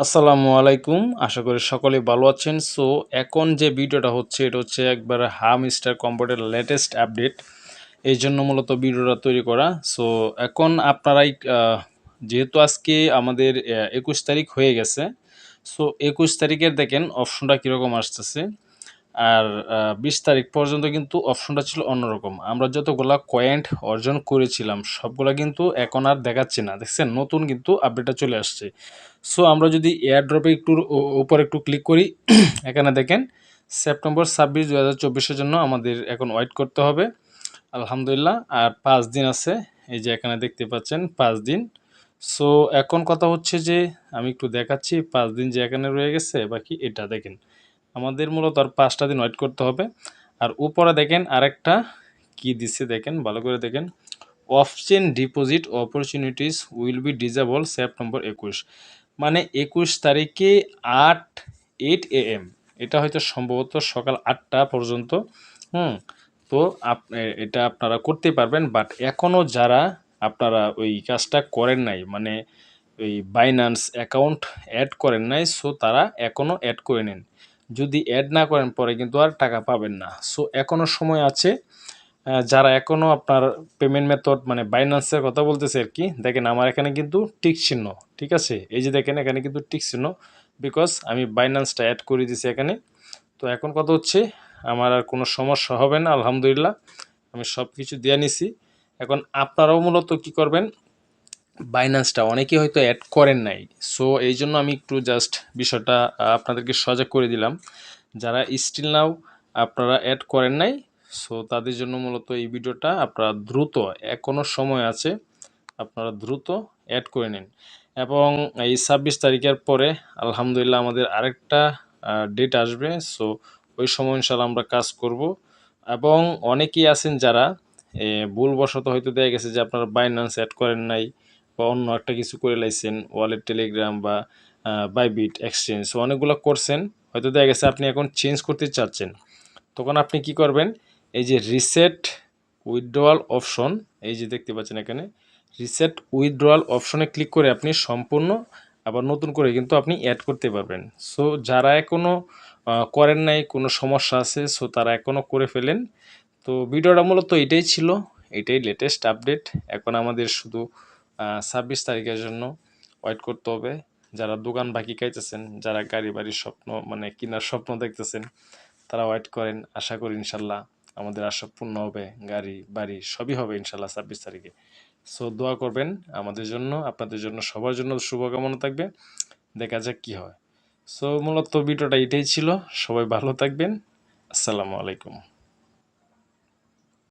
আসসালামু আলাইকুম। আশা করি সকলেই ভালো আছেন। সো এখন যে ভিডিওটা হচ্ছে এটা হচ্ছে একবারে হামস্টার কম্পিউটার লেটেস্ট আপডেট। এই জন্য মূলত ভিডিওটা তৈরি করা। সো এখন আপনারাই যেহেতু আজকে আমাদের ২১ তারিখ হয়ে গেছে। সো ২১ তারিখের দেখেন অপশনটা কীরকম আসতেছে। আর ২০ তারিখ পর্যন্ত কিন্তু অপশনটা ছিল অন্যরকম। আমরা যতগুলা কয়েন্ট অর্জন করেছিলাম সবগুলা কিন্তু এখন আর দেখাচ্ছে না। দেখছেন? নতুন কিন্তু আপডেটটা চলে আসছে। সো আমরা যদি এয়ারড্রপে একটু উপরে একটু ক্লিক করি, এখানে দেখেন সেপ্টেম্বর ২৬, ২০২৪ এর জন্য আমাদের এখন ওয়েট করতে হবে। আলহামদুলিল্লাহ। আর ৫ দিন আছে। এই যে এখানে দেখতে পাচ্ছেন ৫ দিন। সো এখন কথা হচ্ছে যে আমি একটু দেখাচ্ছি ৫ দিন যে এখানে রয়ে গেছে বাকি এটা দেখেন। আমাদের মূলত আর ৫টা দিন ওয়েট করতে হবে। আর উপরে দেখেন আরেকটা কি দিছে দেখেন, ভালো করে দেখেন। Of chain deposit opportunities will be disable September ২১। মানে ২১ তারিখে ৮ AM, এটা হয়তো সম্ভবত সকাল ৮টা পর্যন্ত। হুম তো এটা আপনারা করতে পারবেন, বাট এখনও যারা আপনারা ওই কাজটা করেন নাই, মানে ওই বাইন্যান্স অ্যাকাউন্ট অ্যাড করেন নাই, সো তারা এখনও অ্যাড করে নিন। যদি অ্যাড না করেন পরে কিন্তু আর টাকা পাবেন না। সো এখনও সময় আছে। যারা এখনও আপনার পেমেন্ট মেথড মানে বাইন্যান্সের কথা বলতেছে আর কি, দেখেন আমার এখানে কিন্তু টিক চিহ্ন, ঠিক আছে? এই যে দেখেন এখানে কিন্তু টিক চিহ্ন, বিকজ আমি বাইন্যান্সটা অ্যাড করে দিছি এখানে। তো এখন কথা হচ্ছে আমার আর কোনো সমস্যা হবে না, আলহামদুলিল্লাহ। আমি সব কিছু দিয়ে নিছি। এখন আপনারাও মূলত কী করবেন, বাইন্যান্সটা অনেকে হয়তো অ্যাড করেন নাই। সো এই জন্য আমি একটু জাস্ট বিষয়টা আপনাদেরকে সজাগ করে দিলাম। যারা স্টিল নাও আপনারা অ্যাড করেন নাই, সো তাদের জন্য মূলত এই ভিডিওটা। আপনারা দ্রুত, এখনও সময় আছে, আপনারা দ্রুত অ্যাড করে নিন। এবং এই ২৬ তারিখের পরে আলহামদুলিল্লাহ আমাদের আরেকটা ডেট আসবে। সো ওই সময় ইনশাল্লাহ আমরা কাজ করব। এবং অনেকেই আছেন যারা ভুলবশত হয়তো দেখা গেছে যে আপনারা বাইন্যান্স অ্যাড করেন নাই বা অন্য একটা কিছু করে লাইছেন, ওয়ালেট, টেলিগ্রাম বা বাইবিট এক্সচেঞ্জ, অনেকগুলো করছেন। হয়তো দেখা গেছে আপনি এখন চেঞ্জ করতে চাচ্ছেন, তখন আপনি কি করবেন, এই যে রিসেট উইথড্রয়াল অপশন, এই যে দেখতে পাচ্ছেন এখানে রিসেট উইথড্রয়াল অপশনে ক্লিক করে আপনি সম্পূর্ণ আবার নতুন করে কিন্তু আপনি অ্যাড করতে পারবেন। সো যারা এখনও করেন নাই, কোনো সমস্যা আছে, সো তারা এখনও করে ফেলেন। তো ভিডিওটা মূলত এটাই ছিল, এটাই লেটেস্ট আপডেট। এখন আমাদের শুধু ২৬ তারিখের জন্য ওয়েট করতে হবে। যারা দোকান বাকি খাইতেছেন, যারা গাড়ি বাড়ির স্বপ্ন মানে কেনার স্বপ্ন দেখতেছেন, তারা ওয়েট করেন। আশা করি ইনশাল্লাহ আমাদের আশা পূর্ণ হবে, গাড়ি বাড়ি সবই হবে ইনশাল্লাহ ২৬ তারিখে। সো দোয়া করবেন আমাদের জন্য, আপনাদের জন্য, সবার জন্য শুভকামনা থাকবে। দেখা যাক কী হয়। সো মূলত ভিডিওটা এটাই ছিল। সবাই ভালো থাকবেন। আসসালামু আলাইকুম।